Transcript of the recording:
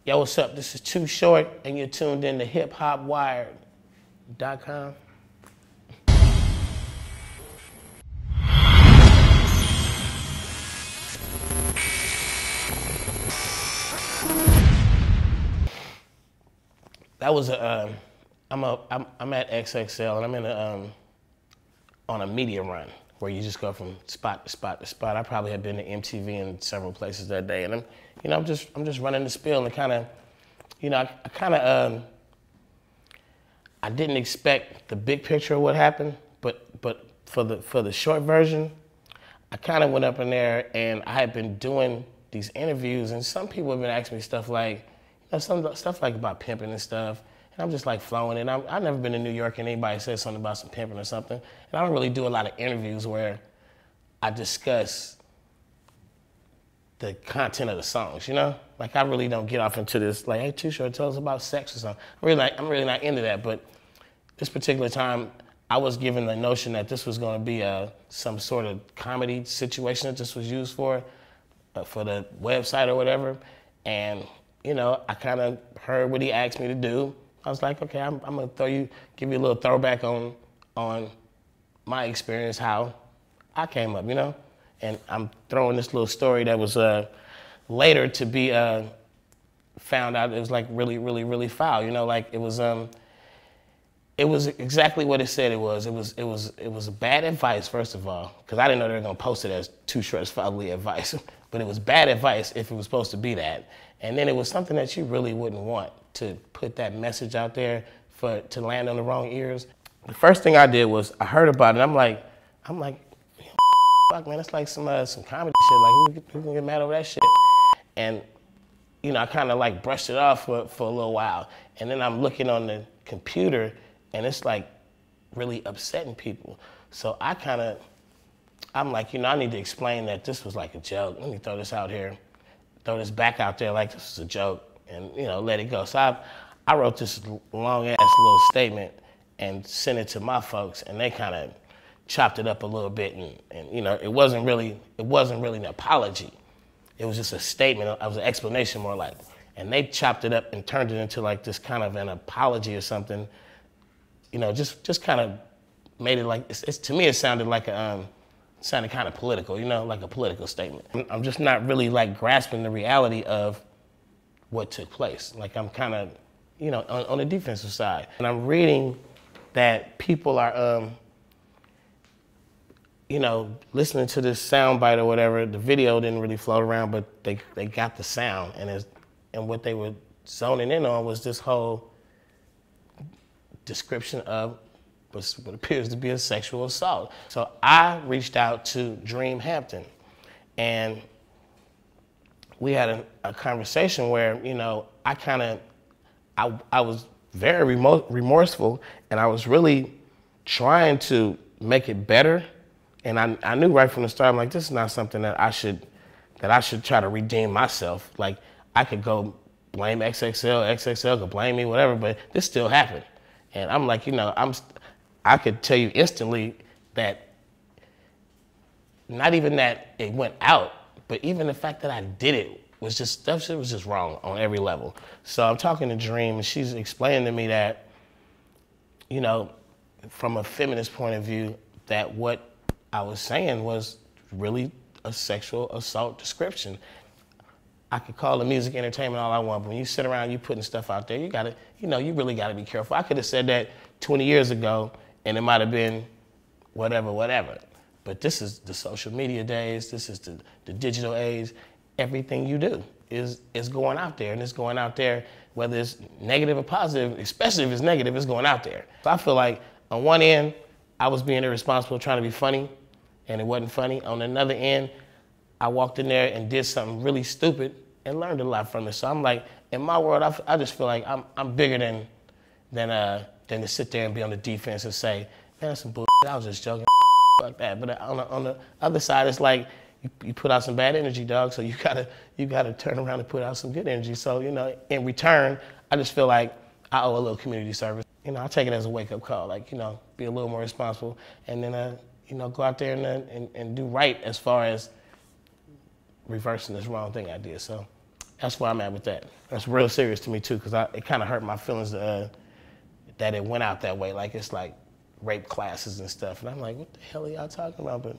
Yo, what's up? This is Too Short, and you're tuned in to hiphopwired.com. That was a, I'm at XXL, and I'm in on a media run where you just go from spot to spot to spot. I probably have been to MTV in several places that day, and I'm just running the spiel, and kind of, I didn't expect the big picture of what happened, but for the short version, I kind of went up in there, and I had been doing these interviews, and some people have been asking me stuff like, some stuff like about pimping and stuff. And I'm just like flowing, and I've never been to New York and anybody said something about some pimping or something. And I don't really do a lot of interviews where I discuss the content of the songs, you know? Like, I really don't get off into this, like, hey, Too Short, tell us about sex or something. I'm really not into that, but this particular time, I was given the notion that this was gonna be some sort of comedy situation that this was used for the website or whatever. And I kind of heard what he asked me to do. I was like, okay, I'm gonna give you a little throwback on my experience, how I came up, And I'm throwing this little story that was later to be found out it was like really, really, really foul, like it was exactly what it said it was. It was bad advice, first of all, because I didn't know they were gonna post it as Too Short's fatherly advice, but it was bad advice if it was supposed to be that. And then it was something that you really wouldn't want to put that message out there to land on the wrong ears. The first thing I did was I heard about it. I'm like, fuck, man, it's like some comedy shit. Like, who can get mad over that shit? And I kind of like brushed it off for a little while. And then I'm looking on the computer, and it's like really upsetting people. So I'm like, I need to explain that this was like a joke. Let me throw this out here. Throw this back out there like this is a joke, and let it go. So I wrote this long ass little statement and sent it to my folks, and they kind of chopped it up a little bit, and it wasn't really an apology. It was just a statement. It was an explanation more like, and they chopped it up and turned it into like this kind of an apology or something. Just kind of made it like to me it sounded like sounded kind of political, like a political statement. I'm just not really like grasping the reality of what took place. Like, I'm kind of, on the defensive side. And I'm reading that people are, listening to this sound bite or whatever. The video didn't really float around, but they got the sound. And what they were zoning in on was this whole description of what appears to be a sexual assault. So I reached out to Dream Hampton, and we had a conversation where, I was very remorseful, and I was really trying to make it better. And I knew right from the start, I'm like, this is not something that I should try to redeem myself. Like, I could go blame XXL could blame me, whatever, but this still happened. And I'm like, I could tell you instantly that not even that it went out, but even the fact that I did it was just, that shit was just wrong on every level. So I'm talking to Dream, and she's explaining to me that, from a feminist point of view, that what I was saying was really a sexual assault description. I could call the music entertainment all I want, but when you sit around, you putting stuff out there, you gotta, you really gotta be careful. I could have said that 20 years ago, and it might have been whatever. But this is the social media days, this is the digital age. Everything you do is going out there, and it's going out there, whether it's negative or positive, especially if it's negative, it's going out there. So I feel like on one end, I was being irresponsible trying to be funny, and it wasn't funny. On another end, I walked in there and did something really stupid and learned a lot from it. So I'm like, in my world, I just feel like I'm bigger than to sit there and be on the defense and say, man, that's some bullshit. I was just joking. Fuck that. But on the other side, it's like you put out some bad energy, dog. So you gotta turn around and put out some good energy. So in return, I just feel like I owe a little community service. I take it as a wake up call. Like be a little more responsible, and then go out there and do right as far as reversing this wrong thing I did. So That's where I'm at with that. That's real serious to me too, because it kind of hurt my feelings that it went out that way. Like it's like rape classes and stuff, and I'm like, what the hell are y'all talking about? But